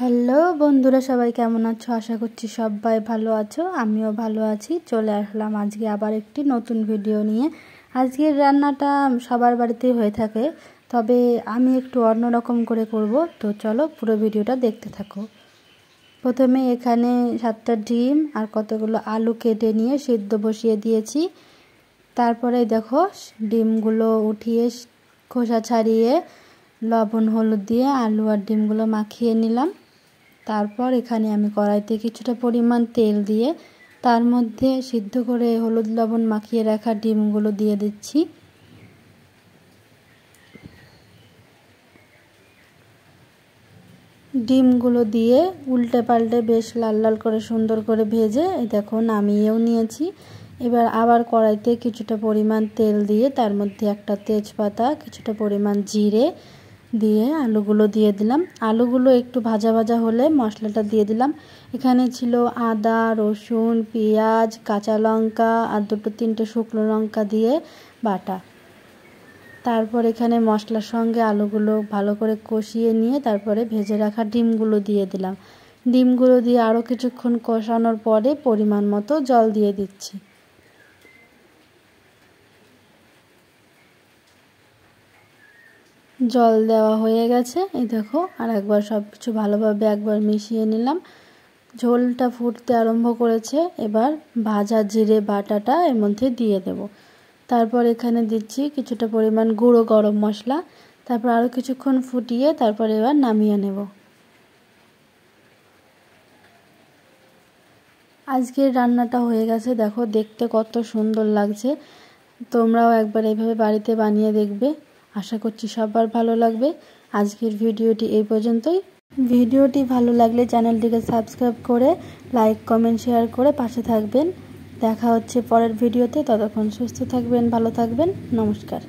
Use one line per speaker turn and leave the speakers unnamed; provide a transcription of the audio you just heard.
Hello বন্ধুরা, সবাই কেমন আছো? আশা করছি সবাই ভালো আছো। আমিও ভালো আছি। চলে আসলাম আজকে আবার একটি নতুন ভিডিও নিয়ে। আজকের রান্নাটা সবার বাড়িতেই হয়ে থাকে, তবে আমি একটু অন্যরকম করে করব। তো চলো পুরো ভিডিওটা দেখতে থাকো। প্রথমে এখানে 7টা ডিম আর কতগুলো আলু কেটে নিয়ে সিদ্ধ বসিয়ে দিয়েছি। তারপরে দেখো ডিমগুলো উঠিয়ে খোসা ছাড়িয়ে লবণ হলুদ দিয়ে আলু আর ডিমগুলো মাখিয়ে নিলাম। তারপর এখানে আমি কড়াইতে কিছুটা পরিমাণ তেল দিয়ে তার মধ্যে সিদ্ধ করে হলুদ লবণ মাখিয়ে রাখা ডিমগুলো দিয়ে দিচ্ছি। ডিমগুলো দিয়ে উল্টে পাল্টে বেশ লাল লাল করে সুন্দর করে ভেজে দেখো নামিয়েও নিয়েছি। এবার আবার কড়াইতে কিছুটা পরিমাণ তেল দিয়ে তার মধ্যে একটা তেজপাতা, কিছুটা পরিমাণ জিরে দিয়ে আলুগুলো দিয়ে দিলাম। আলুগুলো একটু ভাজা ভাজা হলে মশলাটা দিয়ে দিলাম। এখানে ছিল আদা, রসুন, পেঁয়াজ, কাঁচা লঙ্কা আর 2-3টে শুকনো লঙ্কা দিয়ে বাটা। তারপর এখানে মশলার সঙ্গে আলুগুলো ভালো করে কষিয়ে নিয়ে তারপরে ভেজে রাখা ডিমগুলো দিয়ে দিলাম। ডিমগুলো দিয়ে আরও কিছুক্ষণ কষানোর পরে পরিমাণ মতো জল দিয়ে দিচ্ছি। জল দেওয়া হয়ে গেছে। এই দেখো আর একবার সব কিছু ভালোভাবে একবার মিশিয়ে নিলাম। ঝোলটা ফুটতে আরম্ভ করেছে। এবার ভাজা জিরে বাটাটা এর মধ্যে দিয়ে দেব। তারপর এখানে দিচ্ছি কিছুটা পরিমাণ গুঁড়ো গরম মশলা। তারপর আরও কিছুক্ষণ ফুটিয়ে তারপর এবার নামিয়ে নেব। আজকের রান্নাটা হয়ে গেছে। দেখো দেখতে কত সুন্দর লাগছে। তোমরাও একবার এইভাবে বাড়িতে বানিয়ে দেখবে। আশা করছি সবার ভালো লাগবে। আজকের ভিডিওটি এই পর্যন্তই। ভিডিওটি ভালো লাগলে চ্যানেলটিকে সাবস্ক্রাইব করে লাইক, কমেন্ট, শেয়ার করে পাশে থাকবেন। দেখা হচ্ছে পরের ভিডিওতে। ততক্ষণ সুস্থ থাকবেন, ভালো থাকবেন। নমস্কার।